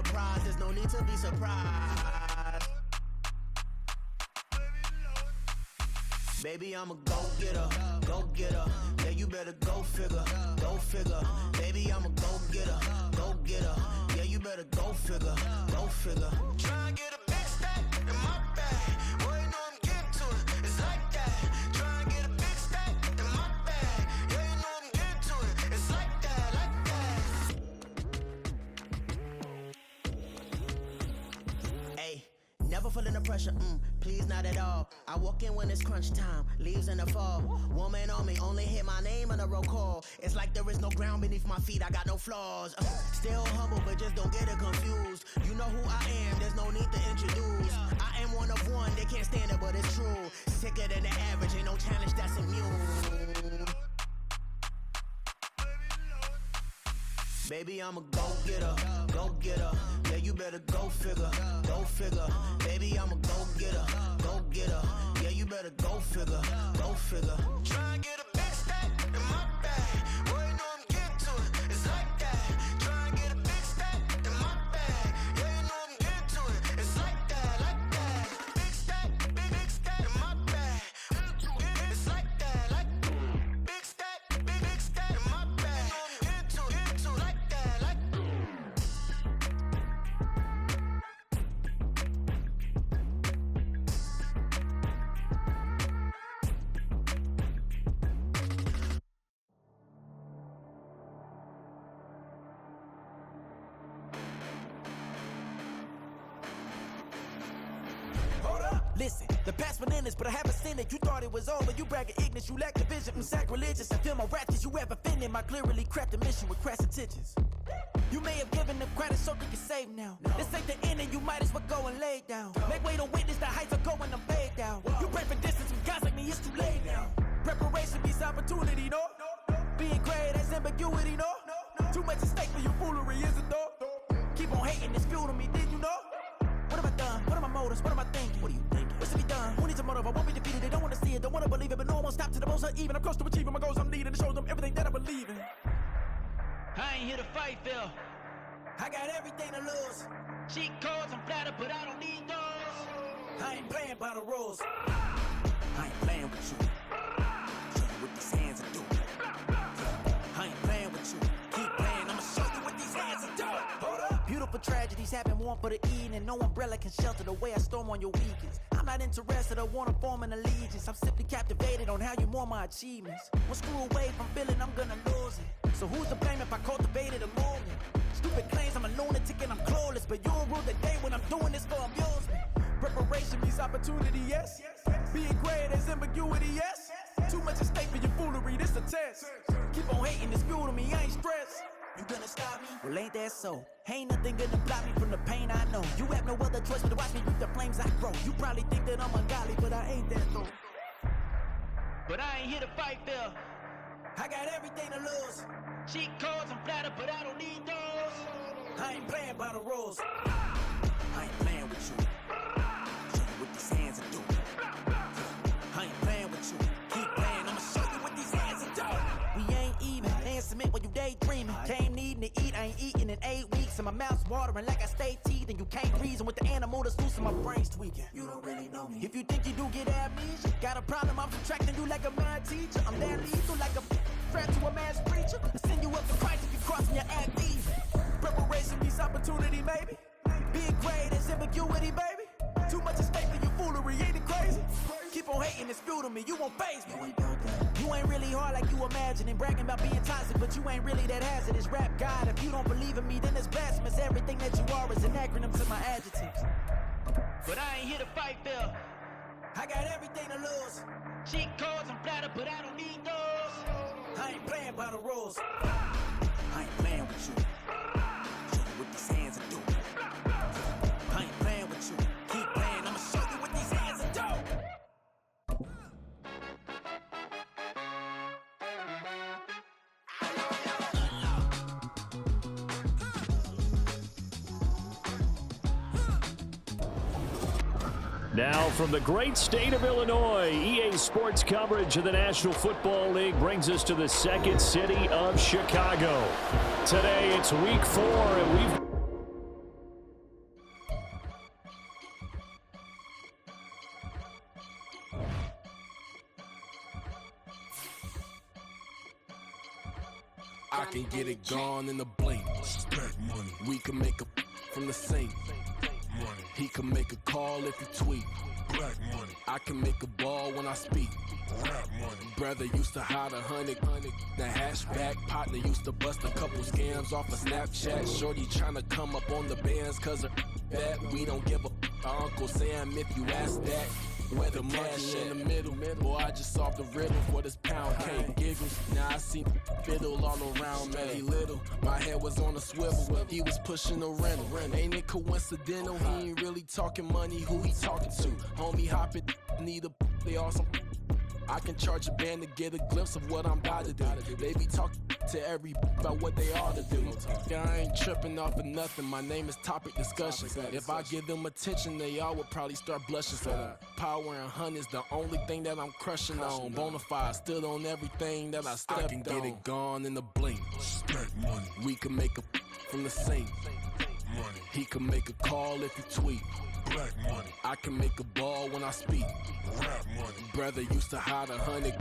a prize, there's no need to be surprised. Baby, I'm a go-getter, go-getter. Yeah, you better go figure, go figure. Baby, I'm a go-getter, go-getter. Yeah, you better go figure, go figure. Try and get a big stack in my bag. Boy, you know I'm getting to it, it's like that. Try and get a big stack in my bag. Yeah, you know I'm getting to it, it's like that, like that. Hey, never feeling the pressure, please not at all. I walk in when it's crunch time, leaves in the fall. Woman on me, only hit my name on a roll call. It's like there is no ground beneath my feet, I got no flaws. Still humble, but just don't get it confused. You know who I am, there's no need to introduce. I am one of one, they can't stand it, but it's true. Sicker than the average, ain't no challenge that's immune. Baby, I'm a go-getter, go-getter. Yeah, you better go figure, go figure. Baby, I'm a go-getter, go-getter. Yeah, you better go figure, go figure. Try and get a big stack in my bag. Boy, you know I'm getting to it, it's like that. Try and get a big stack in my bag. Yeah, you know I'm getting to it, it's like that, like that. Big stack in my bag. It's like that, like big stack in my bag. You know I'm getting to it, like that, like Listen, the past bananas, but I haven't seen it. You thought it was over, you bragging ignorance, you lack the vision. Sacrilegious, I feel my wrath cause you have offended my clearly crafted mission with crass intentions. You may have given them credit so they can save now. This ain't the end and you might as well go and lay down. Make way to witness the heights are going, I'm paid down. You pray for distance with guys like me, it's too late now. Preparation beats opportunity, no? Being great, that's ambiguity, no? Too much at stake for your foolery, is it though? Keep on hating, it's fuel to me, did you know? What have I done? What are my motives? What am I thinking? What are you thinking? What's to be done? Who needs a motive? I won't be defeated. They don't want to see it, don't want to believe it, but no one stop to the most uneven. I'm close to achieving my goals. I'm leading to show them everything that I believe in. I ain't here to fight, Phil. I got everything to lose. Cheat codes, I'm flattered, but I don't need those. I ain't playing by the rules. I ain't playing with you. Show you what these hands are doing. I ain't playing with you. Keep playing, I'ma show you what these hands are doing. Hold up. Beautiful tragedies happen, one for the eating, and no umbrella can shelter the way I storm on your weekends. I'm not interested, I wanna form an allegiance. I'm simply captivated on how you mourn my achievements. One screw away from feeling I'm gonna lose it. So who's to blame if I cultivated a moment? Stupid claims I'm a lunatic and I'm clueless, but you'll rule the day when I'm doing this for amusement. Preparation means opportunity, yes. Being great as ambiguity, yes. Too much at stake for your foolery, this a test. Keep on hating, it's fuel to me, I ain't stressed. You gonna stop me? Well, ain't that so? Ain't nothing gonna block me from the pain I know. You have no other choice but to watch me reap the flames I grow. You probably think that I'm ungodly, but I ain't that though. But I ain't here to fight, Phil. I got everything to lose. Cheat codes, I'm flattered, but I don't need those. I ain't playing by the rules. I ain't playing with you. Show you what these hands are doing. I ain't playing with you. Keep playing, I'ma show you what these hands are doing. We ain't even. They ain't submit when you daydreaming. Came needing to eat, I ain't eating in 8 weeks. And my mouth's watering like I stay teeth. And you can't reason with the animal that's loose and my brain's tweaking. You don't really know me. If you think you do get amnesia, got a problem, I'm subtracting you like a mad teacher. I'm that lethal like a threat to a mass preacher. I send you up to Christ if you crossing your act even. Preparation means opportunity, maybe. Being great is ambiguity, baby. Too much at stake for your foolery, ain't it crazy? Keep on hating, it's fuel to me, you won't faze me. You ain't really hard like you imagine and bragging about being toxic, but you ain't really that hazardous. Rap God, if you don't believe in me, then it's blasphemous. Everything that you are is an acronym to my adjectives. But I ain't here to fight, Phil. I got everything to lose. Cheat codes, I'm flattered, but I don't need those. I ain't playing by the rules. I ain't playing with you. Show you what these hands are doing. I ain't playing with you. Keep playing, I'ma show you what these hands are doing. Now from the great state of Illinois, EA Sports coverage of the National Football League brings us to the second city of Chicago. Today it's week 4 and we've I can get it gone in a blink. Stack money. We can make a from the sink. Money. He can make a call if he tweet. Black money. I can make a ball when I speak. Rap money. Brother used to hide 100. The hatchback partner used to bust a couple scams off of Snapchat. Shorty tryna come up on the bands cause of that. We don't give a Uncle Sam if you ask that. Where the cash in the middle. Boy, I just solved the riddle for this pound cake. Giggles, now I see fiddle all around me. Little, my head was on a swivel. He was pushing a rental. Ain't it coincidental? He ain't really talking money. Who he talking to? Homie hopping, need a they awesome. I can charge a band to get a glimpse of what I'm about to do. They be talking to every about what they ought to do. Yeah, I ain't tripping off of nothing. My name is topic discussion. If I give them attention, they all would probably start blushing. So power and hunt is the only thing that I'm crushing on. Bonafide stood on everything that I stepped on. I can get it gone in a blink. Stack money. We can make a from the sink. Money. He can make a call if he tweet. Black money. I can make a ball when I speak. Rap money. Brother used to hide 100.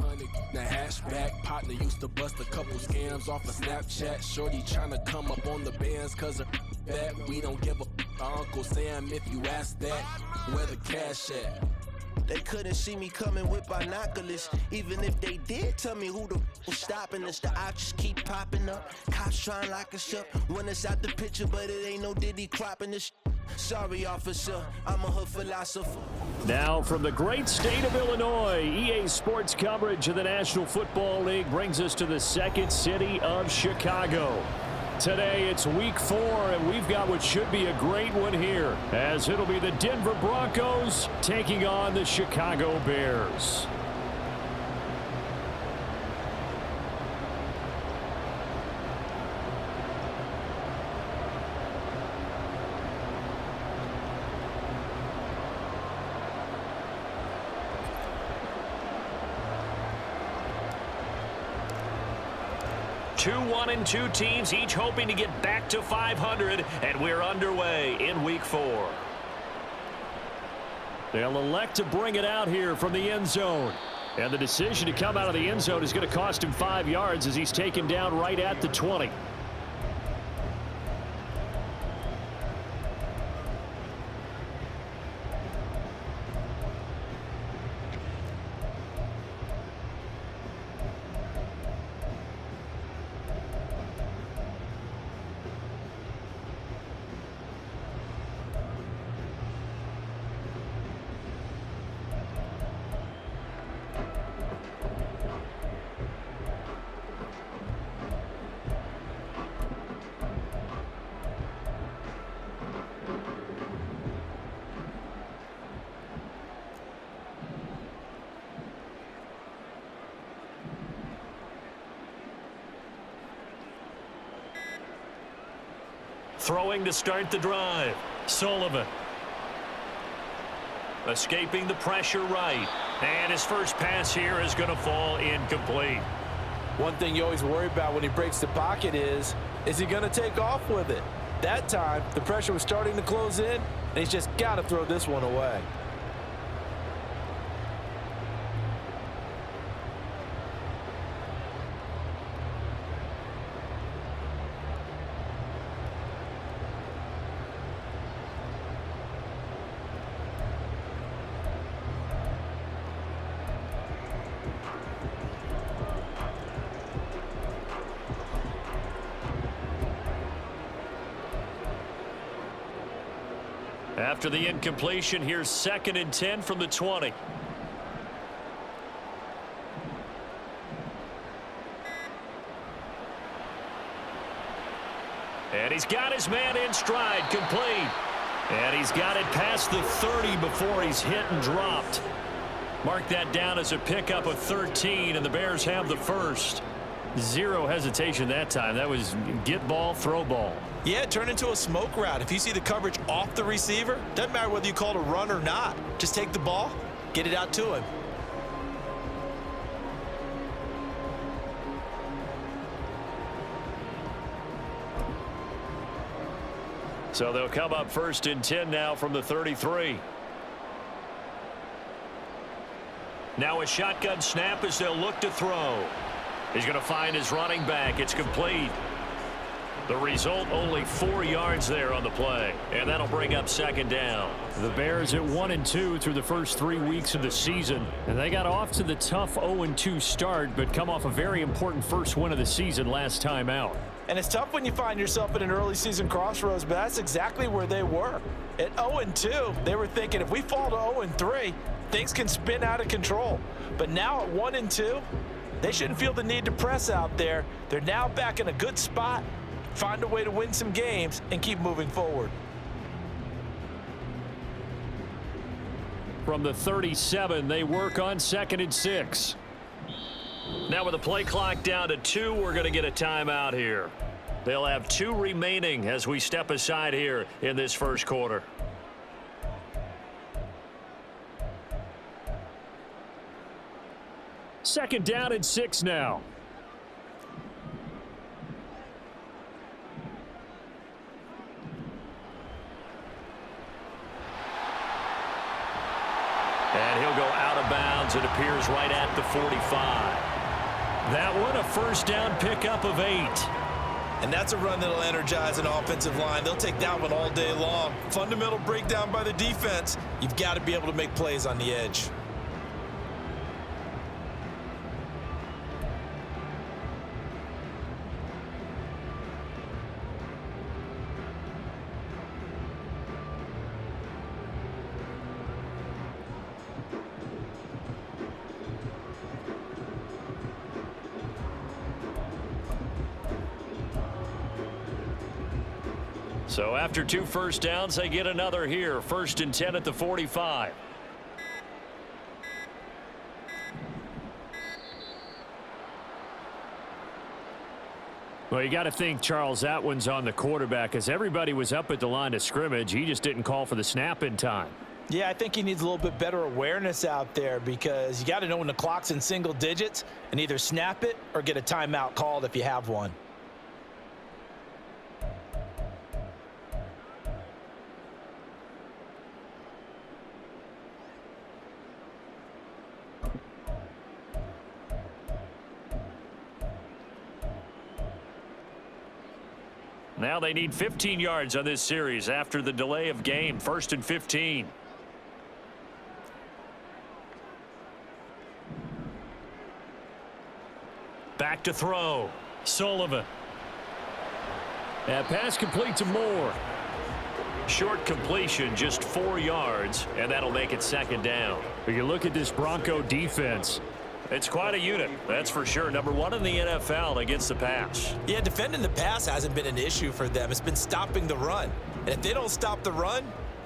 The hatchback partner used to bust a couple scams off of Snapchat. Shorty tryna come up on the bands cause of that. We don't give a Uncle Sam if you ask that. Where the cash at? They couldn't see me coming with binoculars. Even if they did tell me who the was stopping us, the options keep popping up. Cops trying to lock us up when it's out the picture, but it ain't no Diddy cropping this. Sorry, officer, I'm a hood philosopher. Now from the great state of Illinois, EA Sports coverage of the National Football League brings us to the second city of Chicago. Today it's week 4, and we've got what should be a great one here, as it'll be the Denver Broncos taking on the Chicago Bears. Two 1-2 teams, each hoping to get back to 500, and we're underway in week 4. They'll elect to bring it out here from the end zone. And the decision to come out of the end zone is going to cost him 5 yards as he's taken down right at the 20. Throwing to start the drive. Sullivan. Escaping the pressure right. And his first pass here is going to fall incomplete. One thing you always worry about when he breaks the pocket is he going to take off with it? That time, the pressure was starting to close in, and he's just got to throw this one away. After the incompletion, here's 2nd and 10 from the 20. And he's got his man in stride, complete. And he's got it past the 30 before he's hit and dropped. Mark that down as a pickup of 13, and the Bears have the first. Zero hesitation that time. That was get ball, throw ball. Yeah, turn into a smoke route. If you see the coverage off the receiver, doesn't matter whether you call it a run or not. Just take the ball, get it out to him. So they'll come up 1st and 10 now from the 33. Now a shotgun snap as they'll look to throw. He's going to find his running back. It's complete. The result, only 4 yards there on the play, and that'll bring up second down. The Bears at 1-2 through the first 3 weeks of the season, and they got off to the tough 0-2 start, but come off a very important first win of the season last time out. And it's tough when you find yourself at an early season crossroads, but that's exactly where they were. At 0-2, they were thinking if we fall to 0-3, things can spin out of control. But now at 1-2, they shouldn't feel the need to press out there. They're now back in a good spot, find a way to win some games, and keep moving forward. From the 37, they work on 2nd and 6. Now with the play clock down to 2, we're going to get a timeout here. They'll have 2 remaining as we step aside here in this first quarter. Second down and 6 now. And he'll go out of bounds. It appears right at the 45. That one a first down pickup of 8. And that's a run that'll energize an offensive line. They'll take that one all day long. Fundamental breakdown by the defense. You've got to be able to make plays on the edge. So after 2 first downs, they get another here. 1st and 10 at the 45. Well, you got to think, Charles, that one's on the quarterback, as everybody was up at the line of scrimmage. He just didn't call for the snap in time. Yeah, I think he needs a little bit better awareness out there, because you got to know when the clock's in single digits and either snap it or get a timeout called if you have one. Now they need 15 yards on this series after the delay of game. 1st and 15. Back to throw. Sullivan. That pass complete to Moore. Short completion, just 4 yards, and that'll make it second down. But you look at this Bronco defense. It's quite a unit, that's for sure. Number 1 in the NFL against the pass. Yeah, defending the pass hasn't been an issue for them. It's been stopping the run. And if they don't stop the run,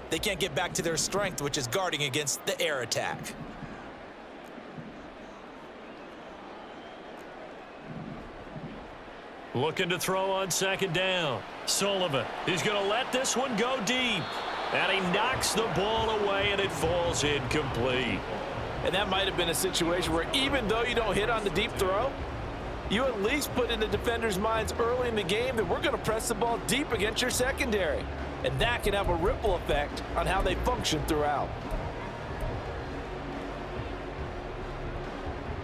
they can't get back to their strength, which is guarding against the air attack. Looking to throw on 2nd down. Sullivan. He's going to let this one go deep. And he knocks the ball away, and it falls incomplete. And that might have been a situation where even though you don't hit on the deep throw, you at least put in the defenders' minds early in the game that we're going to press the ball deep against your secondary. And that can have a ripple effect on how they function throughout.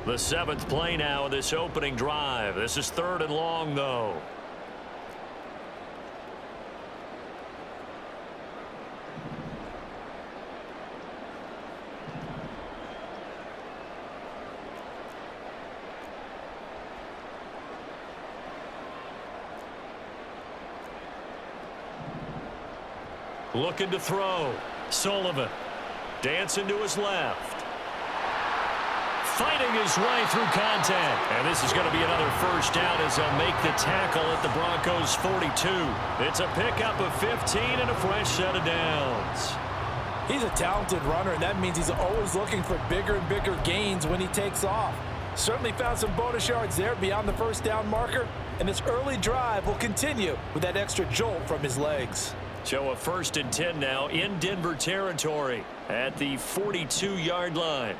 The 7th play now of this opening drive. This is 3rd and long, though. Looking to throw. Sullivan. Dancing to his left. Fighting his way through contact. And this is going to be another first down as they'll make the tackle at the Broncos 42. It's a pickup of 15 and a fresh set of downs. He's a talented runner, and that means he's always looking for bigger and bigger gains when he takes off. Certainly found some bonus yards there beyond the first down marker, and this early drive will continue with that extra jolt from his legs. So a 1st and 10 now in Denver territory at the 42-yard line.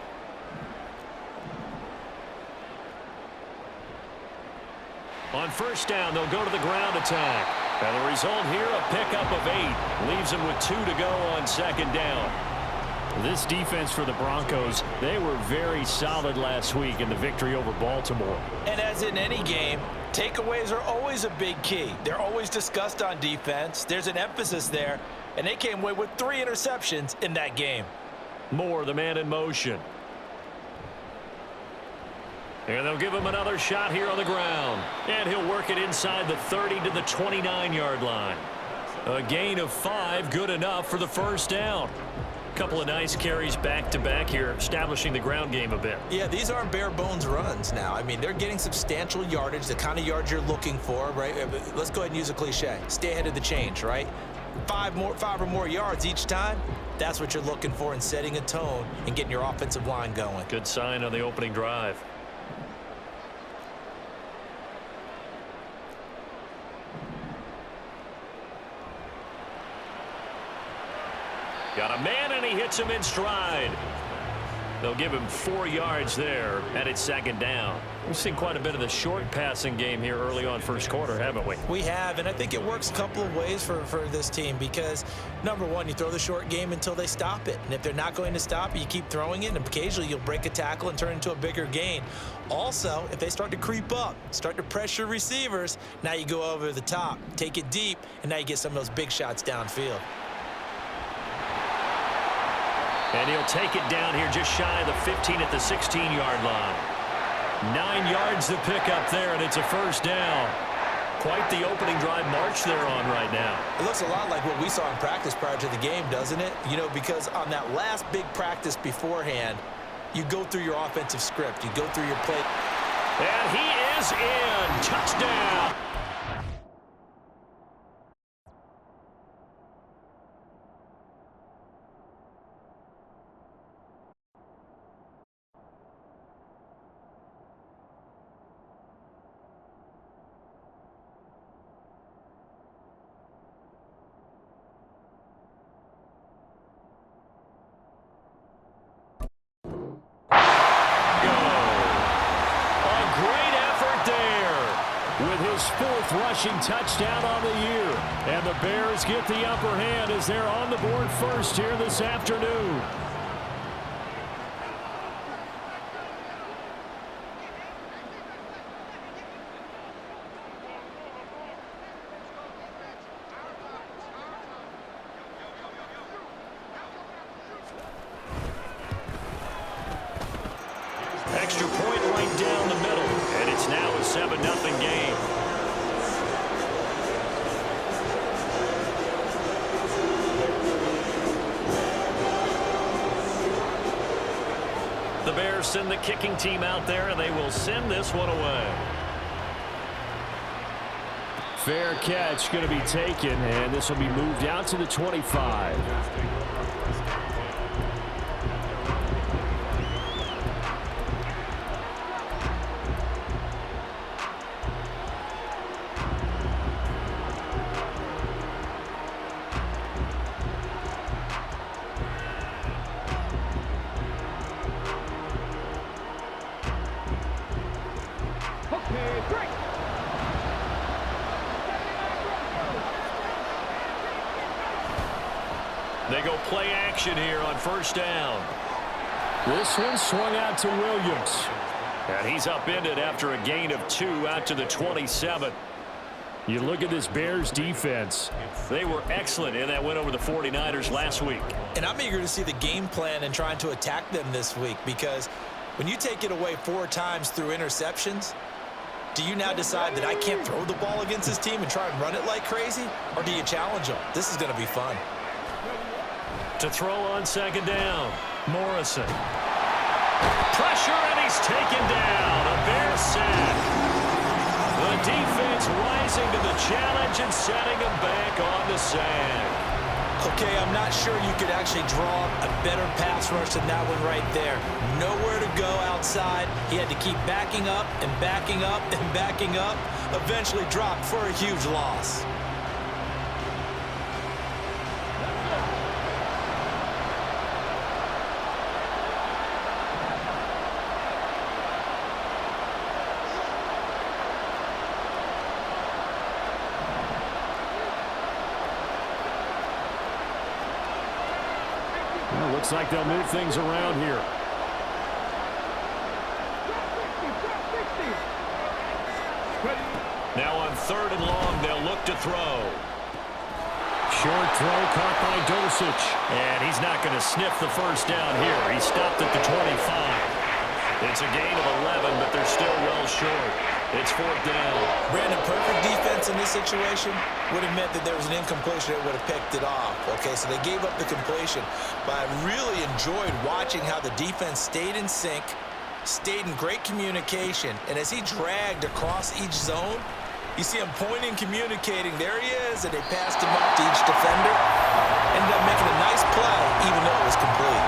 On 1st down, they'll go to the ground attack. And the result here, a pickup of 8. Leaves them with 2 to go on 2nd down. This defense for the Broncos, they were very solid last week in the victory over Baltimore. And as in any game, takeaways are always a big key. They're always discussed on defense. There's an emphasis there, and they came away with 3 interceptions in that game. Moore, the man in motion. And they'll give him another shot here on the ground. And he'll work it inside the 30 to the 29-yard line. A gain of 5, good enough for the first down. Couple of nice carries back-to-back here, establishing the ground game a bit. Yeah, these aren't bare-bones runs now. I mean, they're getting substantial yardage, the kind of yards you're looking for, right? Let's go ahead and use a cliche. Stay ahead of the change, right? 5 or more yards each time, that's what you're looking for in setting a tone and getting your offensive line going. Good sign on the opening drive. Got a man, and he hits him in stride. They'll give him 4 yards there, and it's second down. We've seen quite a bit of the short passing game here early on first quarter, haven't we? We have, and I think it works a couple of ways for this team because, number one, you throw the short game until they stop it. And if they're not going to stop it, you keep throwing it, and occasionally you'll break a tackle and turn it into a bigger gain. Also, if they start to creep up, start to pressure receivers, now you go over the top, take it deep, and now you get some of those big shots downfield. And he'll take it down here just shy of the 15 at the 16-yard line. 9 yards to pick up there, and it's a first down. Quite the opening drive march they're on right now. It looks a lot like what we saw in practice prior to the game, doesn't it? You know, because on that last big practice beforehand, you go through your offensive script. You go through your play. And he is in. Touchdown. Fourth rushing touchdown on the year. And the Bears get the upper hand as they're on the board first here this afternoon. Extra point right down the middle. And it's now a 7-0 game. The Bears send the kicking team out there, and they will send this one away. Fair catch going to be taken, and this will be moved out to the 25. They go play action here on first down. This one swung out to Williams. And he's upended after a gain of 2 out to the 27. You look at this Bears defense. They were excellent in that win over the 49ers last week. And I'm eager to see the game plan and trying to attack them this week because when you take it away 4 times through interceptions, do you now decide that I can't throw the ball against this team and try and run it like crazy? Or do you challenge them? This is going to be fun. To throw on second down, Morrison. Pressure, and he's taken down. A Bears sack. The defense rising to the challenge and setting him back on the sack. Okay, I'm not sure you could actually draw a better pass rush than that one right there. Nowhere to go outside. He had to keep backing up and backing up and backing up. Eventually dropped for a huge loss. Looks like they'll move things around here. Now on 3rd and long, they'll look to throw. Short throw caught by Dosich. And he's not going to sniff the first down here. He stopped at the 25. It's a gain of 11, but they're still well short. It's 4th down. Brandon, perfect defense in this situation would have meant that there was an incompletion that would have picked it off. Okay, so they gave up the completion. But I really enjoyed watching how the defense stayed in sync, stayed in great communication, and as he dragged across each zone, you see him pointing, communicating. There he is, and they passed him up to each defender. Ended up making a nice play, even though it was complete.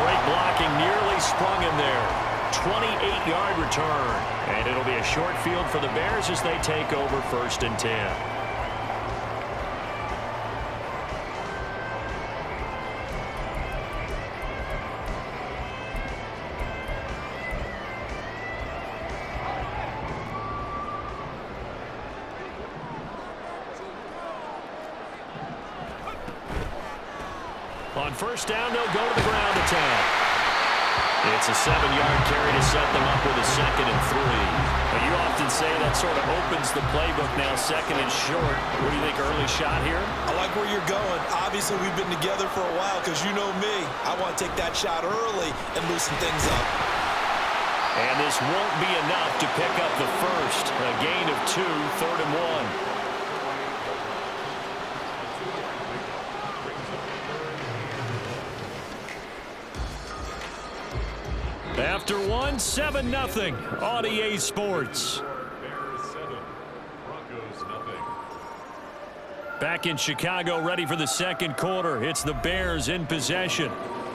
Great blocking, nearly sprung him there. 28-yard return, and it'll be a short field for the Bears as they take over 1st and 10. On 1st down, they'll go to the ground attack. It's a 7-yard carry to set them up with a 2nd and 3. But you often say that sort of opens the playbook now, 2nd and short. What do you think, early shot here? I like where you're going. Obviously, we've been together for a while because you know me. I want to take that shot early and loosen things up. And this won't be enough to pick up the first. A gain of 2, 3rd and 1. After 1, 7-0 on EA Sports. Back in Chicago, ready for the 2nd quarter. It's the Bears in possession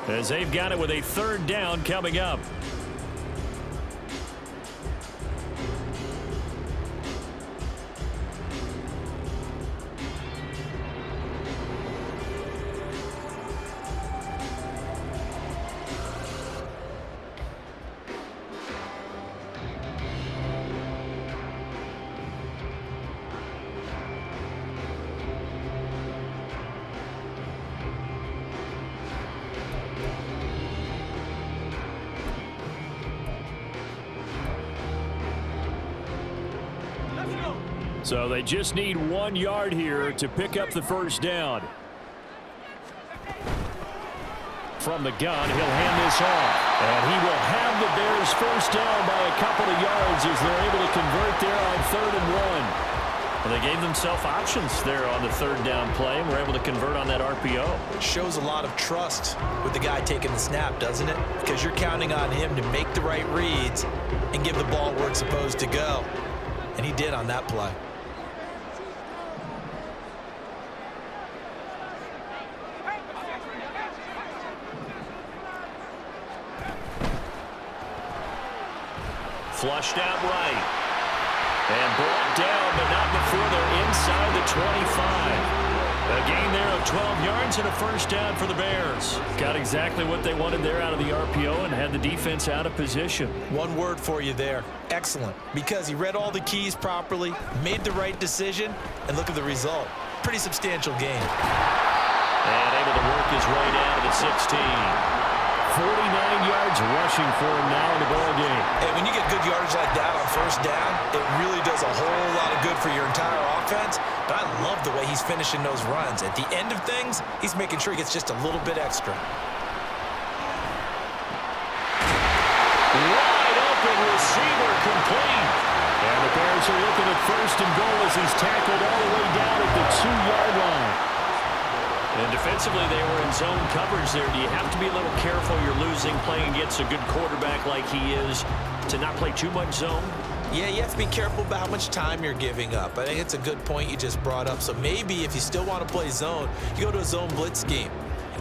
as they've got it with a 3rd down coming up. So they just need 1 yard here to pick up the 1st down. From the gun, he'll hand this off. And he will have the Bears 1st down by a couple of yards as they're able to convert there on 3rd and 1. Well, they gave themselves options there on the 3rd down play and were able to convert on that RPO. Shows a lot of trust with the guy taking the snap, doesn't it? Because you're counting on him to make the right reads and give the ball where it's supposed to go. And he did on that play. Flushed out right. And brought down, but not before they're inside the 25. A gain there of 12 yards and a 1st down for the Bears. Got exactly what they wanted there out of the RPO and had the defense out of position. One word for you there. Excellent. Because he read all the keys properly, made the right decision, and look at the result. Pretty substantial gain. And able to work his way down to the 16. 49 yards rushing for him now in the ball game. And when you get good yardage like that on 1st down, it really does a whole lot of good for your entire offense. But I love the way he's finishing those runs. At the end of things, he's making sure he gets just a little bit extra. Wide open receiver complete. And the Bears are looking at 1st and goal as he's tackled all the way down at the 2-yard line. And defensively, they were in zone coverage there. Do you have to be a little careful? You're losing, playing against a good quarterback like he is, to not play too much zone? Yeah, you have to be careful about how much time you're giving up. I think it's a good point you just brought up. So maybe if you still want to play zone, you go to a zone blitz scheme.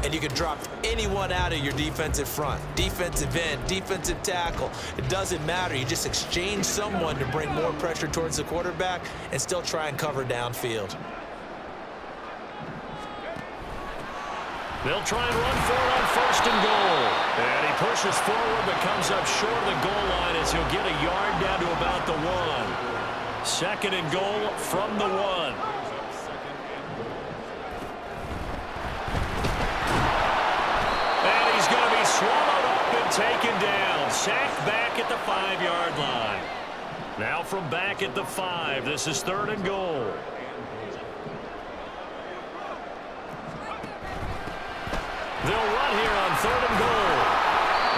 And you can drop anyone out of your defensive front. Defensive end, defensive tackle. It doesn't matter. You just exchange someone to bring more pressure towards the quarterback and still try and cover downfield. They'll try and run for it on 1st and goal. And he pushes forward but comes up short of the goal line as he'll get a yard down to about the 1. 2nd and goal from the 1. taken down. Sacked back at the 5-yard line. Now from back at the 5, this is 3rd and goal. They'll run here on 3rd and goal.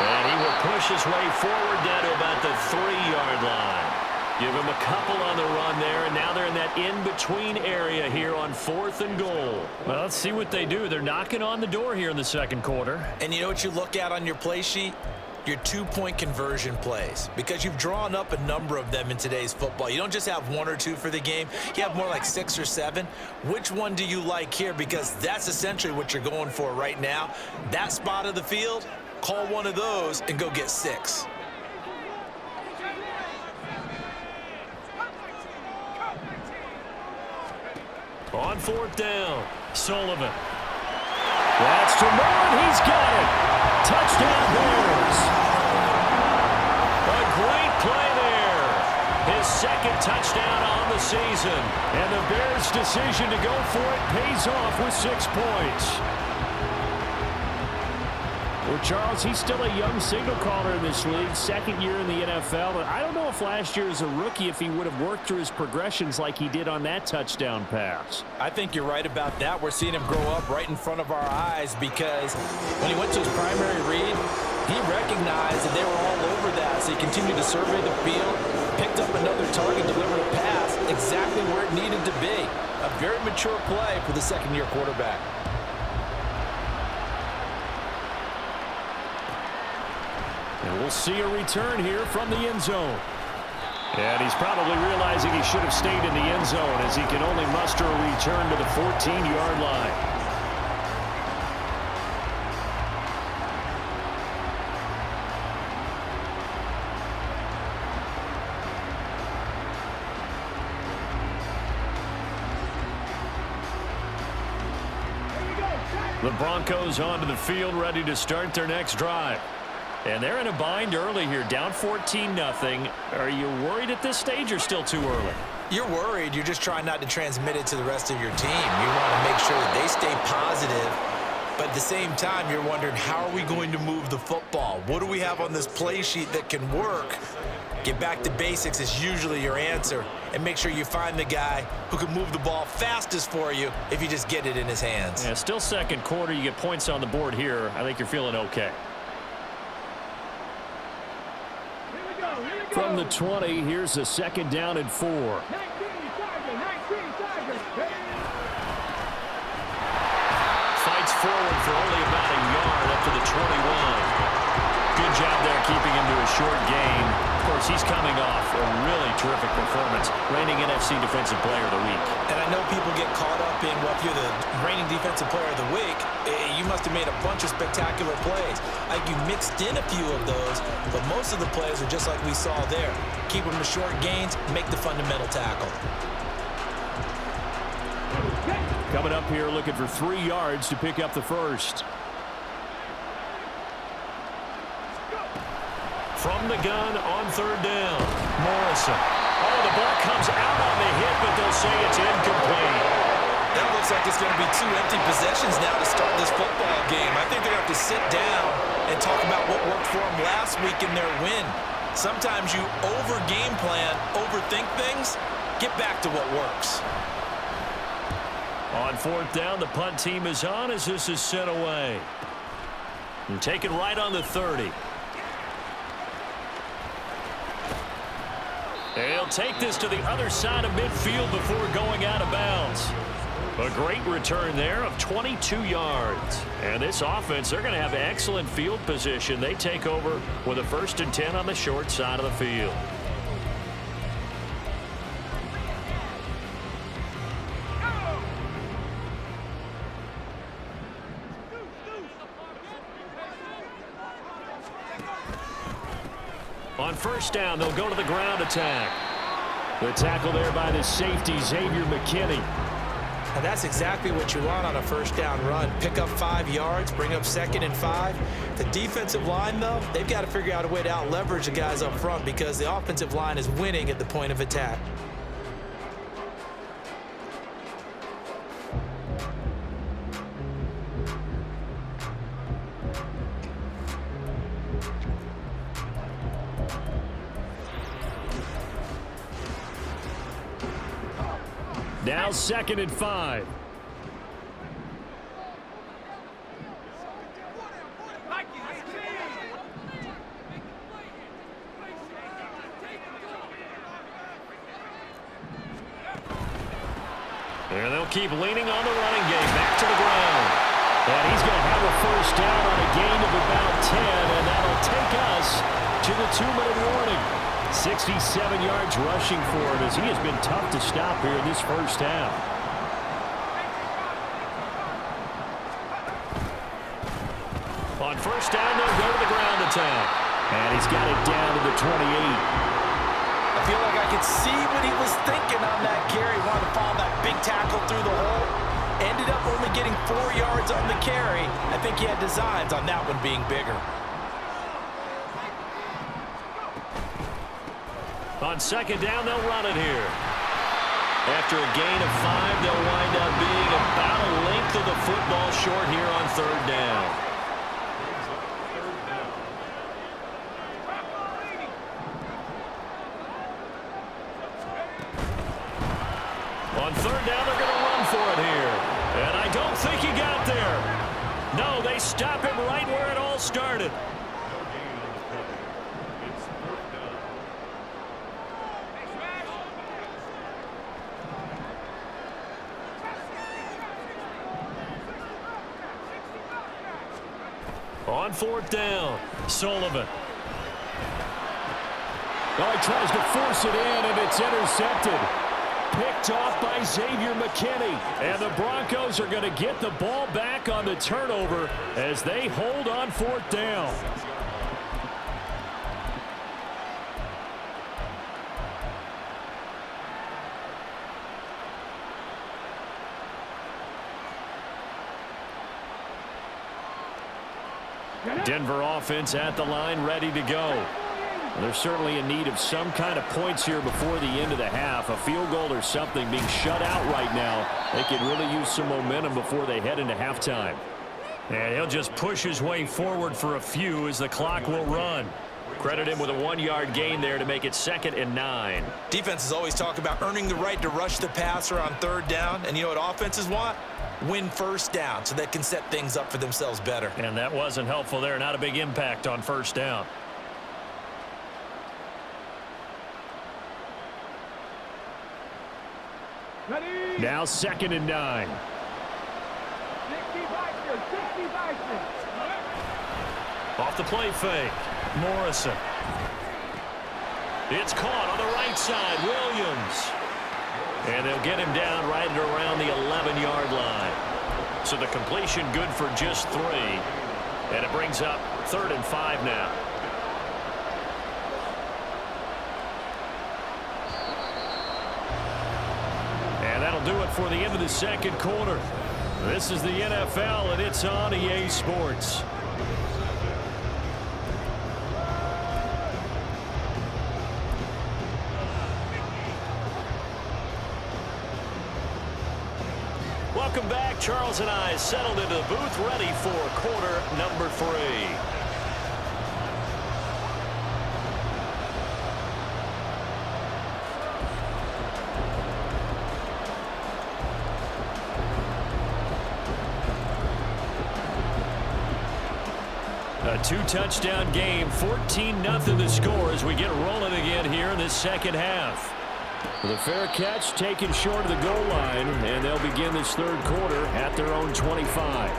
And he will push his way forward down to about the 3-yard line. Give him a couple on the run there, and now they're in that in-between area here on 4th and goal. Well, let's see what they do. They're knocking on the door here in the second quarter. And you know what you look at on your play sheet? Your 2-point conversion plays, because you've drawn up a number of them in today's football. You don't just have 1 or 2 for the game. You have more like 6 or 7. Which one do you like here? Because that's essentially what you're going for right now. That spot of the field, call one of those and go get 6. On 4th down, Sullivan. That's to Moore, and he's got it. Touchdown Bears. A great play there. His 2nd touchdown on the season. And the Bears' decision to go for it pays off with 6 points. Well, Charles, he's still a young signal caller in this league, 2nd year in the NFL. But I don't know if last year as a rookie, if he would have worked through his progressions like he did on that touchdown pass. I think you're right about that. We're seeing him grow up right in front of our eyes, because when he went to his primary read, he recognized that they were all over that. So he continued to survey the field, picked up another target, delivered a pass exactly where it needed to be. A very mature play for the 2nd-year quarterback. And we'll see a return here from the end zone. And he's probably realizing he should have stayed in the end zone, as he can only muster a return to the 14-yard line. The Broncos onto the field, ready to start their next drive. And they're in a bind early here, down 14-0. Are you worried at this stage or still too early? You're worried. You're just trying not to transmit it to the rest of your team. You want to make sure that they stay positive. But at the same time, you're wondering, how are we going to move the football? What do we have on this play sheet that can work? Get back to basics is usually your answer. And make sure you find the guy who can move the ball fastest for you if you just get it in his hands. Yeah, still second quarter. You get points on the board here. I think you're feeling okay. From the 20, here's a 2nd down and 4. Fights forward for only about a yard up to the 21. Good job there keeping him to a short gain. Of course, he's coming off a really terrific performance, reigning NFC Defensive Player of the Week. And I know people get caught up in, well, if you're the reigning Defensive Player of the Week, you must have made a bunch of spectacular plays. Like, you mixed in a few of those, but most of the plays are just like we saw there. Keep them to short gains, make the fundamental tackle. Coming up here looking for 3 yards to pick up the first. From the gun on 3rd down, Morrison. Oh, the ball comes out on the hit, but they'll say it's incomplete. That looks like it's going to be 2 empty possessions now to start this football game. I think they're going to have to sit down and talk about what worked for them last week in their win. Sometimes you over-game plan, overthink things. Get back to what works. On 4th down, the punt team is on as this is sent away. And taken right on the 30. They'll take this to the other side of midfield before going out of bounds. A great return there of 22 yards. And this offense, they're going to have excellent field position. They take over with a 1st and 10 on the short side of the field. On 1st down, they'll go to the ground attack. The tackle there by the safety, Xavier McKinney. And that's exactly what you want on a 1st down run. Pick up 5 yards, bring up 2nd and 5. The defensive line, though, they've got to figure out a way to out-leverage the guys up front, because the offensive line is winning at the point of attack. Now 2nd and 5. And they'll keep leaning on the running game. Back to the ground. And he's going to have a first down on a gain of about 10, and that'll take us to the 2-minute warning. 67 yards rushing for him as he has been tough to stop here in this first half. On first down, they'll go to the ground attack. And he's got it down to the 28. I feel like I could see what he was thinking on that carry. Wanted to follow that big tackle through the hole. Ended up only getting 4 yards on the carry. I think he had designs on that one being bigger. On second down, they'll run it here. After a gain of 5, they'll wind up being about a length of the football short here on third down. On third down, they're going to run for it here. And I don't think he got there. No, they stop him right where it all started. On fourth down, Sullivan. Oh, he tries to force it in, and it's intercepted. Picked off by Xavier McKinney. And the Broncos are going to get the ball back on the turnover as they hold on fourth down. Denver offense at the line, ready to go. They're certainly in need of some kind of points here before the end of the half. A field goal or something being shut out right now. They could really use some momentum before they head into halftime. And he'll just push his way forward for a few as the clock will run. Credit him with a 1-yard gain there to make it 2nd and 9. Defenses always talk about earning the right to rush the passer on third down. And you know what offenses want? Win first down so they can set things up for themselves better. And that wasn't helpful there. Not a big impact on first down. Now 2nd and 9. Off the play fake. Morrison. It's caught on the right side. Williams. And they'll get him down right at around the 11-yard line. So the completion good for just 3. And it brings up 3rd and 5 now. And that'll do it for the end of the second quarter. This is the NFL, and it's on EA Sports. Welcome back. Charles and I settled into the booth, ready for quarter number 3. A 2-touchdown game, 14-0 the score as we get rolling again here in this second half. The fair catch taken short of the goal line, and they'll begin this third quarter at their own 25.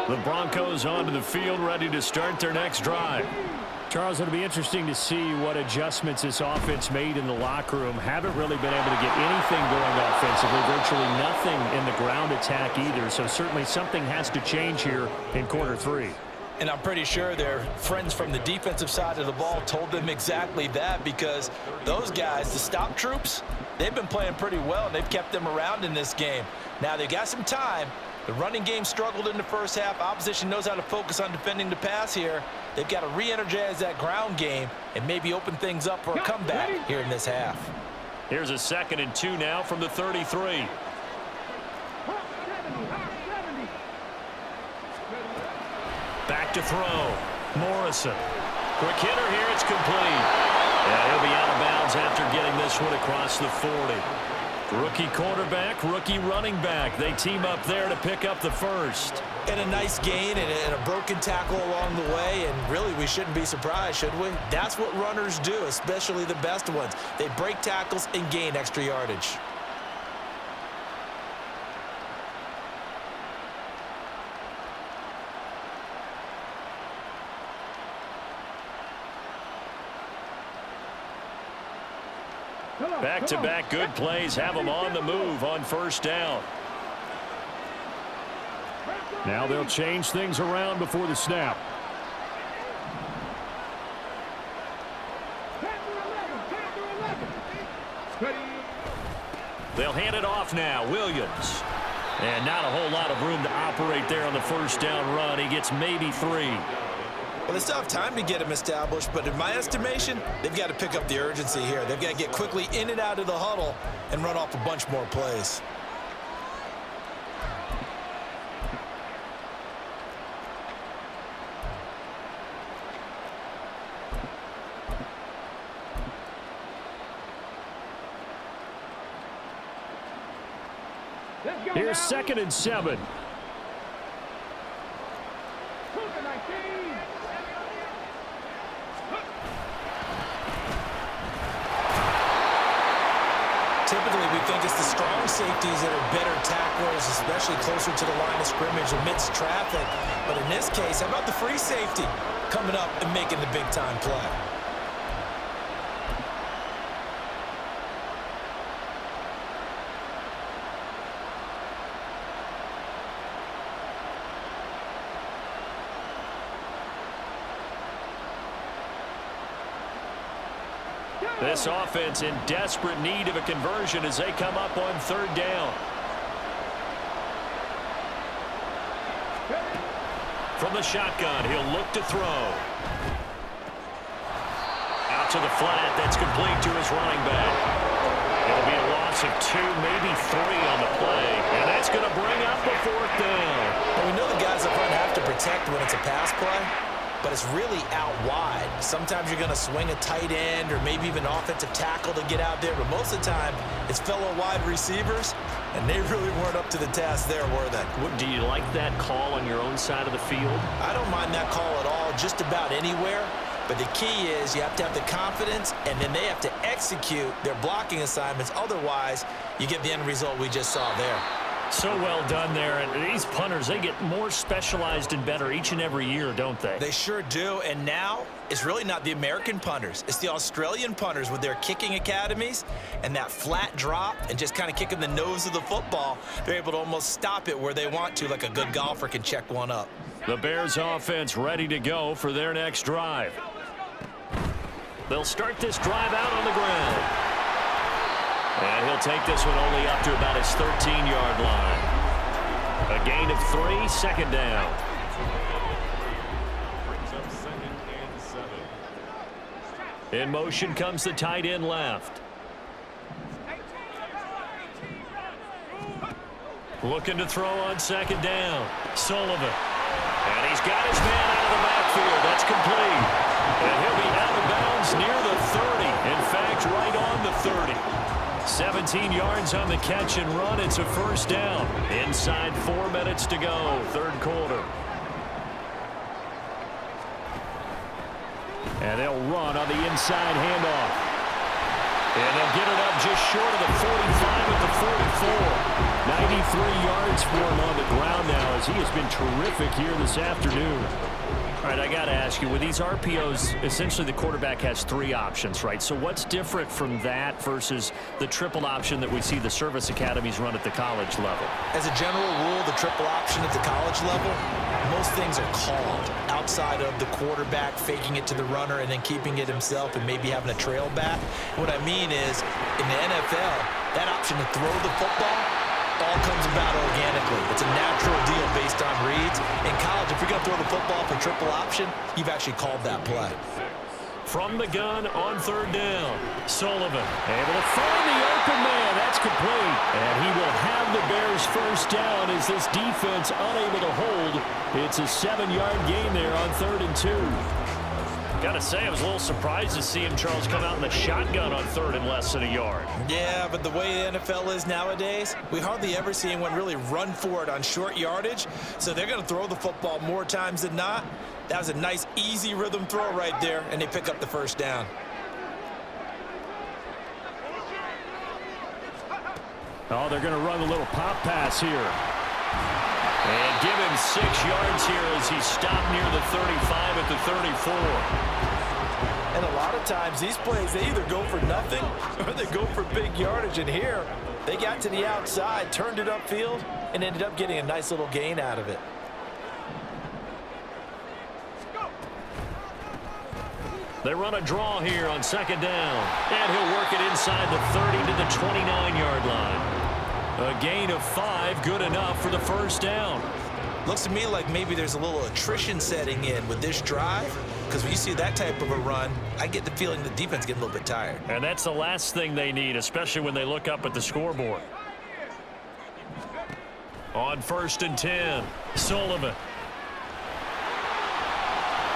The Broncos onto the field, ready to start their next drive. Charles, it'll be interesting to see what adjustments this offense made in the locker room. Haven't really been able to get anything going offensively, virtually nothing in the ground attack either. So certainly something has to change here in quarter 3. And I'm pretty sure their friends from the defensive side of the ball told them exactly that, because those guys, the stop troops, they've been playing pretty well, and they've kept them around in this game. Now they've got some time. The running game struggled in the first half. Opposition knows how to focus on defending the pass here. They've got to re-energize that ground game and maybe open things up for a comeback here in this half. Here's a 2nd and 2 now from the 33. look to throw. Morrison. Quick hitter here. It's complete. Yeah, he'll be out of bounds after getting this one across the 40. Rookie quarterback, rookie running back. They team up there to pick up the first. And a nice gain and a broken tackle along the way, and really we shouldn't be surprised, should we? That's what runners do, especially the best ones. They break tackles and gain extra yardage. Back-to-back good plays have them on the move on first down. Now they'll change things around before the snap. They'll hand it off now. Williams. And not a whole lot of room to operate there on the first down run. He gets maybe 3. Well, they still have time to get him established, but in my estimation, they've got to pick up the urgency here. They've got to get quickly in and out of the huddle and run off a bunch more plays. Here's 2nd and 7. Typically, we think it's the strong safeties that are better tacklers, especially closer to the line of scrimmage amidst traffic. But in this case, how about the free safety coming up and making the big-time play? This offense in desperate need of a conversion as they come up on 3rd down. From the shotgun, he'll look to throw. Out to the flat. That's complete to his running back. It'll be a loss of 2, maybe 3 on the play. And that's going to bring up the 4th down. Well, we know the guys up front have to protect when it's a pass play, but it's really out wide. Sometimes you're going to swing a tight end or maybe even offensive tackle to get out there, but most of the time it's fellow wide receivers, and they really weren't up to the task there, were they? Do you like that call on your own side of the field? I don't mind that call at all, just about anywhere. But the key is you have to have the confidence, and then they have to execute their blocking assignments. Otherwise, you get the end result we just saw there. So well done there. And these punters, they get more specialized and better each and every year, don't they? They sure do. And now it's really not the American punters. It's the Australian punters with their kicking academies and that flat drop and just kind of kicking the nose of the football. They're able to almost stop it where they want to, like a good golfer can check one up. The Bears offense ready to go for their next drive. They'll start this drive out on the ground. And he'll take this one only up to about his 13-yard line. A gain of 3, 2nd down. In motion comes the tight end left. Looking to throw on 2nd down. Sullivan. And he's got his man out of the backfield. That's complete. And he'll be out of bounds near the 30. In fact, right on the 30. 17 yards on the catch and run. It's a 1st down. Inside 4 minutes to go, 3rd quarter. And they'll run on the inside handoff. And they'll get it up just short of the 45 at the 44. 93 yards for him on the ground now as he has been terrific here this afternoon. All right, I got to ask you, with these RPOs, essentially the quarterback has 3 options, right? So what's different from that versus the triple option that we see the service academies run at the college level? As a general rule, the triple option at the college level, most things are called outside of the quarterback faking it to the runner and then keeping it himself and maybe having a trail back. What I mean is, in the NFL, that option to throw the football all comes about organically. It's a natural deal based on reads. In college, if you're going to throw the football for triple option, you've actually called that play. From the gun on third down. Sullivan able to find the open man. That's complete. And he will have the Bears first down as this defense unable to hold. It's a 7-yard gain there on 3rd and 2. Got to say, I was a little surprised to see him, Charles, come out in the shotgun on 3rd and less than a yard. Yeah, but the way the NFL is nowadays, we hardly ever see anyone really run for it on short yardage. So they're going to throw the football more times than not. That was a nice, easy rhythm throw right there, and they pick up the first down. Oh, they're going to run a little pop pass here. And give him 6 yards here as he stopped near the 35 at the 34. And a lot of times these plays, they either go for nothing or they go for big yardage. And here, they got to the outside, turned it upfield, and ended up getting a nice little gain out of it. They run a draw here on 2nd down. And he'll work it inside the 30 to the 29-yard line. A gain of 5, good enough for the first down. Looks to me like maybe there's a little attrition setting in with this drive, because when you see that type of a run, I get the feeling the defense getting a little bit tired. And that's the last thing they need, especially when they look up at the scoreboard. On 1st and 10, Sullivan.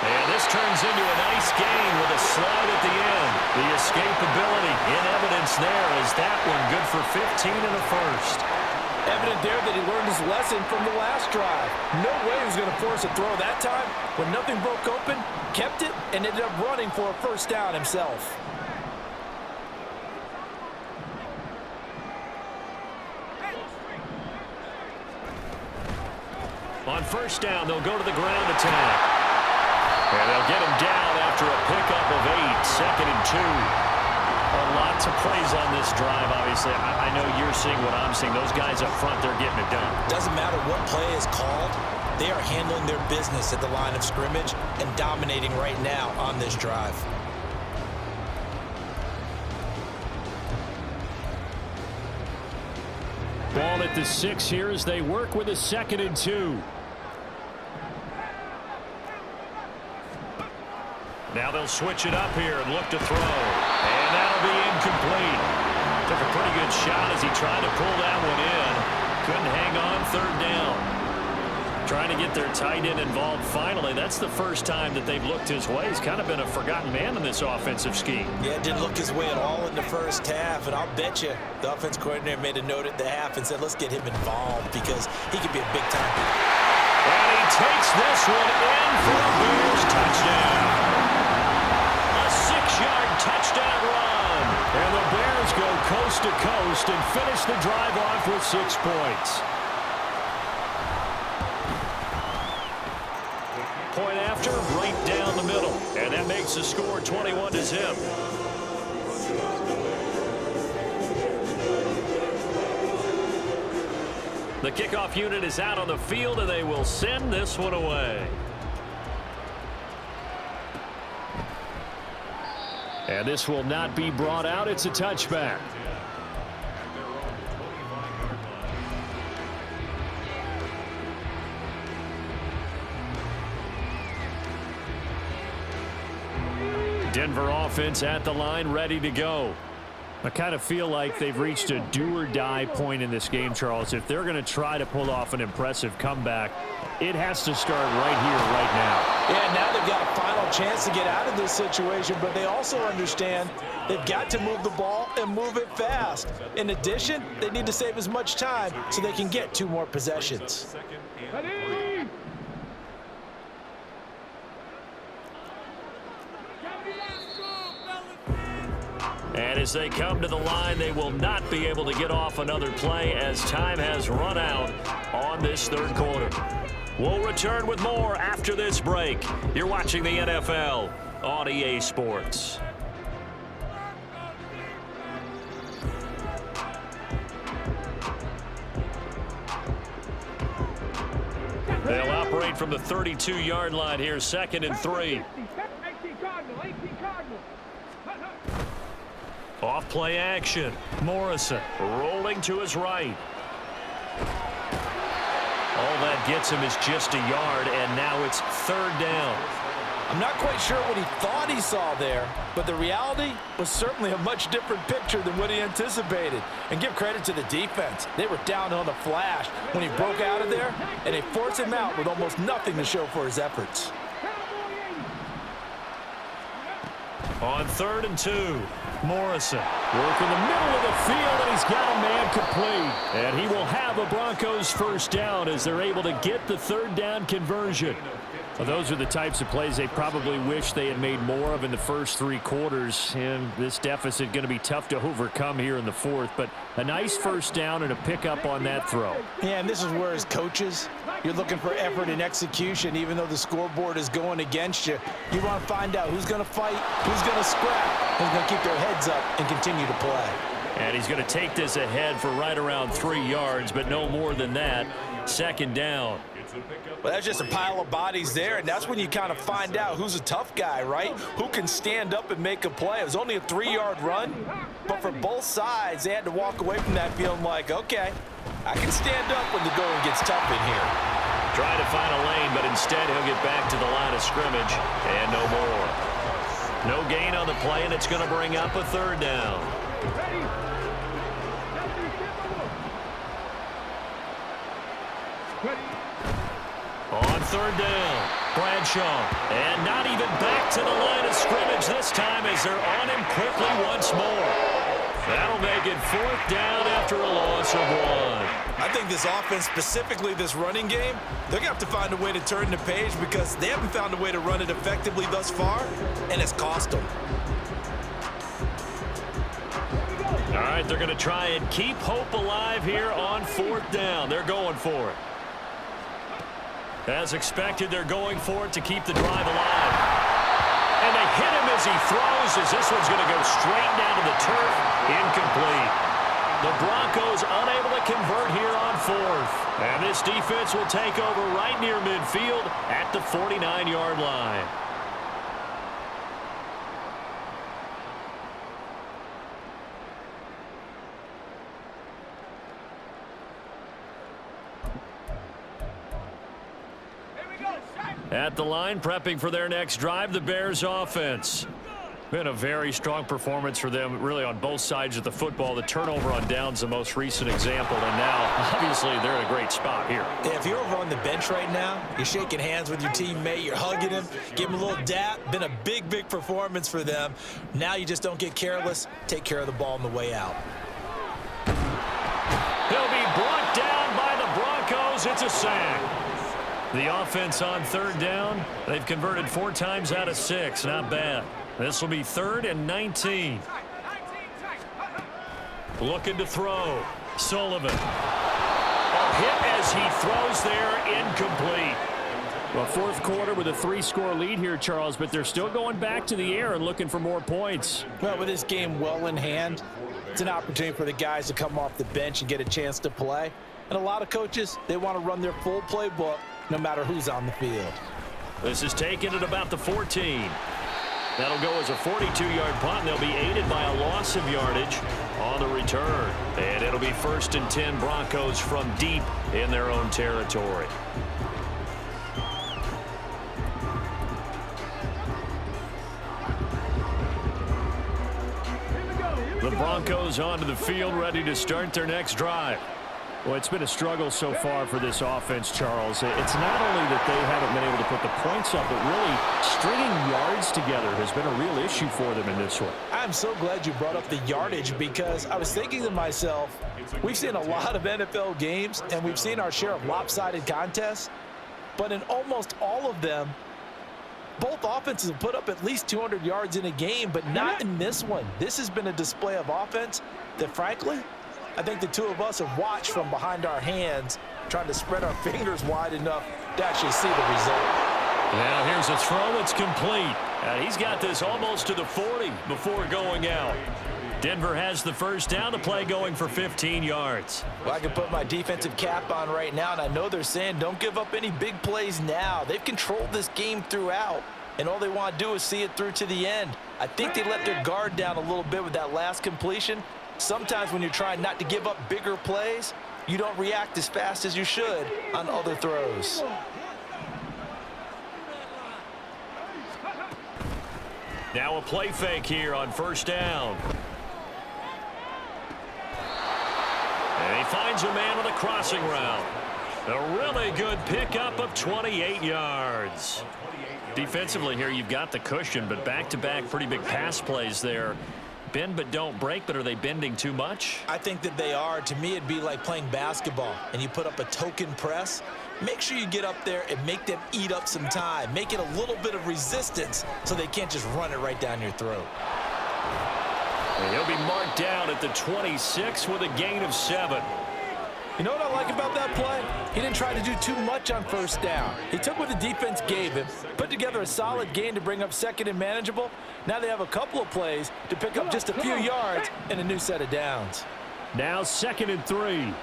And this turns into a nice gain with a slide at the end. The escapability in evidence there as that one good for 15 and a first. Evident there that he learned his lesson from the last drive. No way he was going to force a throw that time. When nothing broke open, kept it, and ended up running for a first down himself. On 1st down, they'll go to the ground attack. And they'll get him down after a pickup of 8, 2nd and 2. A lot to praise on this drive, obviously. I know you're seeing what I'm seeing. Those guys up front, they're getting it done. Doesn't matter what play is called. They are handling their business at the line of scrimmage and dominating right now on this drive. Ball at the 6 here as they work with a 2nd and 2. Now they'll switch it up here and look to throw. And that'll be incomplete. Took a pretty good shot as he tried to pull that one in. Couldn't hang on 3rd down. Trying to get their tight end involved finally. That's the first time that they've looked his way. He's kind of been a forgotten man in this offensive scheme. Yeah, it didn't look his way at all in the first half. And I'll bet you the offense coordinator made a note at the half and said, let's get him involved because he could be a big time. And he takes this one in for a Bears touchdown. 6-yard touchdown run. And the Bears go coast to coast and finish the drive off with 6 points. Point after, right down the middle. And that makes the score 21-0. The kickoff unit is out on the field, and they will send this one away. And this will not be brought out. It's a touchback. Denver offense at the line, ready to go. I kind of feel like they've reached a do-or-die point in this game, Charles. If they're going to try to pull off an impressive comeback, it has to start right here, right now. Yeah, now they've got a final chance to get out of this situation, but they also understand they've got to move the ball and move it fast. In addition, they need to save as much time so they can get 2 more possessions. And as they come to the line, they will not be able to get off another play as time has run out on this 3rd quarter. We'll return with more after this break. You're watching the NFL on EA Sports. They'll operate from the 32-yard line here, 2nd and 3. Off play action. Morrison rolling to his right. All that gets him is just a yard, and now it's 3rd down. I'm not quite sure what he thought he saw there, but the reality was certainly a much different picture than what he anticipated. And give credit to the defense. They were down on the flash when he broke out of there, and they forced him out with almost nothing to show for his efforts. On 3rd and 2, Morrison working the middle of the field, and he's got a man complete. And he will have a Broncos first down as they're able to get the 3rd down conversion. Well, those are the types of plays they probably wish they had made more of in the first 3 quarters. And this deficit going to be tough to overcome here in the 4th. But a nice first down and a pickup on that throw. Yeah, and this is where as coaches, you're looking for effort and execution. Even though the scoreboard is going against you, you want to find out who's going to fight, who's going to scrap, who's going to keep their heads up and continue to play. And he's going to take this ahead for right around 3 yards, but no more than that. 2nd down. Well, that's just a pile of bodies there, and that's when you kind of find out who's a tough guy, right? Who can stand up and make a play. It was only a 3-yard run, but for both sides, they had to walk away from that feeling like, okay, I can stand up when the going gets tough in here. Trying to find a lane, but instead he'll get back to the line of scrimmage, and no more. No gain on the play, and it's going to bring up a 3rd down. On 3rd down, Bradshaw, and not even back to the line of scrimmage this time as they're on him quickly once more. That'll make it 4th down after a loss of 1. I think this offense, specifically this running game, they're going to have to find a way to turn the page because they haven't found a way to run it effectively thus far, and it's cost them. All right, they're going to try and keep hope alive here on 4th down. They're going for it. As expected, they're going for it to keep the drive alive. And they hit him as he throws, as this one's going to go straight down to the turf. Incomplete. The Broncos unable to convert here on 4th. And this defense will take over right near midfield at the 49-yard line. At the line, prepping for their next drive, the Bears offense. Been a very strong performance for them, really, on both sides of the football. The turnover on downs, the most recent example, and now, obviously, they're in a great spot here. Yeah, if you're over on the bench right now, you're shaking hands with your teammate, you're hugging him, give him a little dap. Been a big, big performance for them. Now you just don't get careless. Take care of the ball on the way out. He'll be brought down by the Broncos. It's a sack. The offense on 3rd down, they've converted 4 times out of 6. Not bad. This will be 3rd and 19. Looking to throw. Sullivan. A hit as he throws there, incomplete. Well, 4th quarter with a 3-score lead here, Charles, but they're still going back to the air and looking for more points. Well, with this game well in hand, it's an opportunity for the guys to come off the bench and get a chance to play. And a lot of coaches, they want to run their full playbook no matter who's on the field. This is taken at about the 14. That'll go as a 42-yard punt, and they'll be aided by a loss of yardage on the return. And it'll be 1st and 10 Broncos from deep in their own territory. The Broncos onto the field, ready to start their next drive. Well, it's been a struggle so far for this offense, Charles. It's not only that they haven't been able to put the points up, but really stringing yards together has been a real issue for them in this one. I'm so glad you brought up the yardage because I was thinking to myself, we've seen a lot of NFL games and we've seen our share of lopsided contests, but in almost all of them, both offenses have put up at least 200 yards in a game, but not in this one. This has been a display of offense that, frankly, I think the two of us have watched from behind our hands, trying to spread our fingers wide enough to actually see the result. Now here's a throw that's complete. He's got this almost to the 40 before going out. Denver has the first down, the play going for 15 yards. Well, I can put my defensive cap on right now, and I know they're saying don't give up any big plays now. They've controlled this game throughout, and all they want to do is see it through to the end. I think they let their guard down a little bit with that last completion. Sometimes when you're trying not to give up bigger plays, you don't react as fast as you should on other throws. Now a play fake here on first down. And he finds a man on the crossing route. A really good pickup of 28 yards. Defensively here, you've got the cushion, but back-to-back pretty big pass plays there. Bend but don't break, but are they bending too much? I think that they are. To me, it'd be like playing basketball, and you put up a token press. Make sure you get up there and make them eat up some time. Make it a little bit of resistance so they can't just run it right down your throat. And he'll be marked down at the 26 with a gain of 7. You know what I like about that play? He didn't try to do too much on first down. He took what the defense gave him, put together a solid gain to bring up second and manageable. Now they have a couple of plays to pick up just a few yards and a new set of downs. Now 2nd and 3.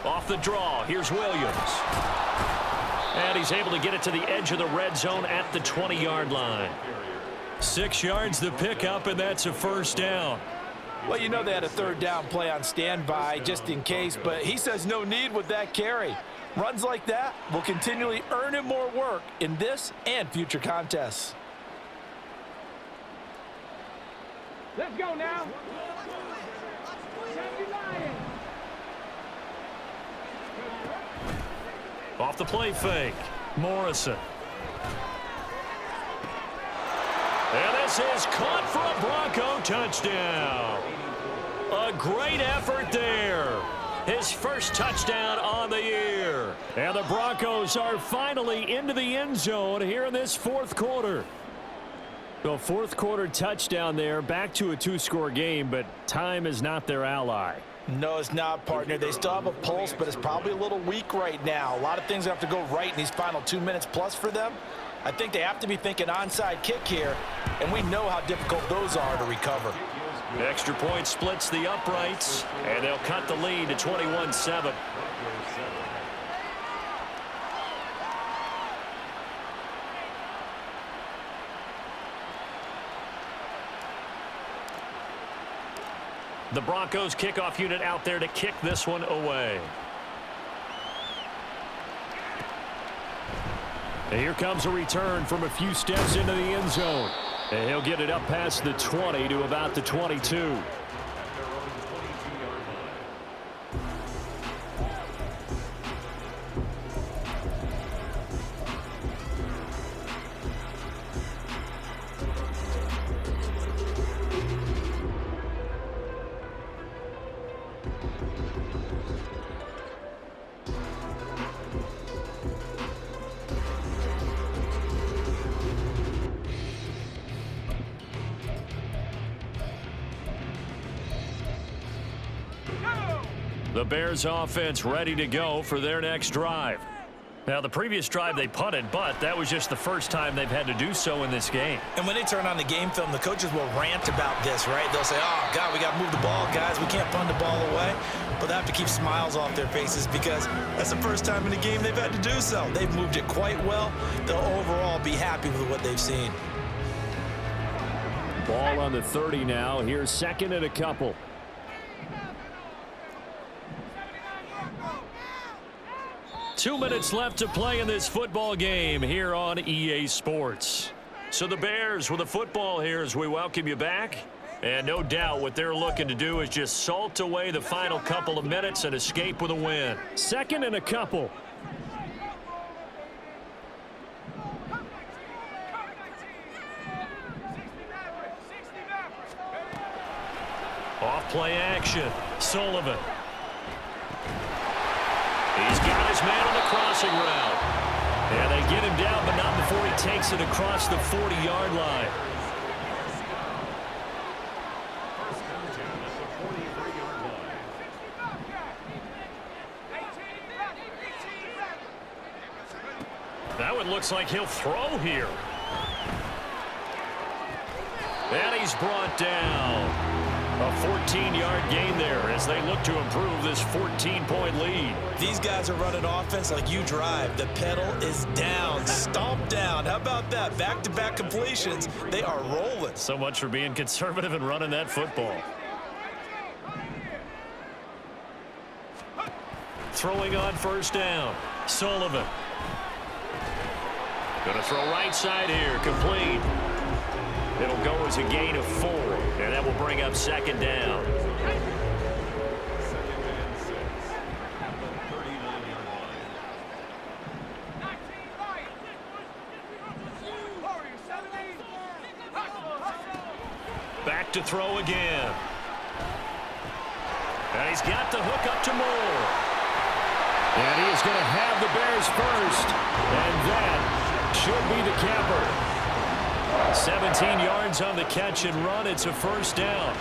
Off the draw, here's Williams. And he's able to get it to the edge of the red zone at the 20-yard line. 6 yards the pickup, and that's a first down. Well, you know they had a third down play on standby just in case, but he says no need with that carry. Runs like that will continually earn him more work in this and future contests. Let's go now. Off the play fake, Morrison. And this is caught for a Bronco touchdown. A great effort there. His first touchdown on the year. And the Broncos are finally into the end zone here in this fourth quarter. The fourth quarter touchdown there, back to a 2-score game, but time is not their ally. No, it's not, partner. They still have a pulse, but it's probably a little weak right now. A lot of things have to go right in these final 2 minutes plus for them. I think they have to be thinking onside kick here, and we know how difficult those are to recover. The extra point splits the uprights, and they'll cut the lead to 21-7. The Broncos kickoff unit out there to kick this one away. And here comes a return from a few steps into the end zone. And he'll get it up past the 20 to about the 22. The Bears offense ready to go for their next drive. Now, the previous drive they punted, but that was just the first time they've had to do so in this game. And when they turn on the game film, the coaches will rant about this, right? They'll say, oh, God, we got to move the ball, guys. We can't punt the ball away. But they have to keep smiles off their faces because that's the first time in the game they've had to do so. They've moved it quite well. They'll overall be happy with what they've seen. Ball on the 30 now. Here's 2nd and a couple. Two minutes left to play in this football game here on EA Sports. So the Bears with the football here as we welcome you back. And no doubt what they're looking to do is just salt away the final couple of minutes and escape with a win. 2nd and a couple. Off play action. Sullivan. He's got his man on the crossing route. And they get him down, but not before he takes it across the 40-yard line. That one looks like he'll throw here. And he's brought down. A 14-yard gain there as they look to improve this 14-point lead. These guys are running offense like you drive. The pedal is down, stomp down. How about that? Back-to-back completions. They are rolling. So much for being conservative and running that football. Throwing on first down. Sullivan. Going to throw right side here, complete. It'll go as a gain of 4, and that will bring up second down. Back to throw again. And he's got the hook up to Moore. And he is going to have the Bears first. And that should be the capper. 17 yards on the catch and run. It's a first down.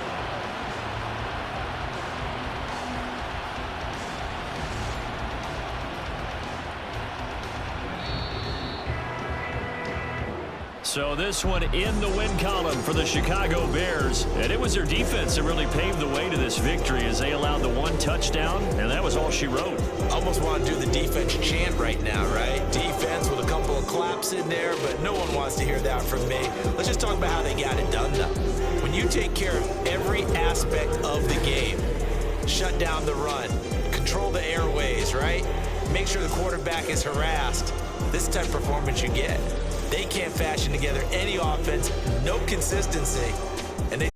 So this one in the win column for the Chicago Bears. And it was their defense that really paved the way to this victory as they allowed the 1 touchdown, and that was all she wrote. Almost want to do the defense chant right now, right? Defense with a couple of claps in there, but no one wants to hear that from me. Let's just talk about how they got it done, though. When you take care of every aspect of the game, shut down the run, control the airways, right? Make sure the quarterback is harassed. This is the type of performance you get. They can't fashion together any offense, no consistency, and they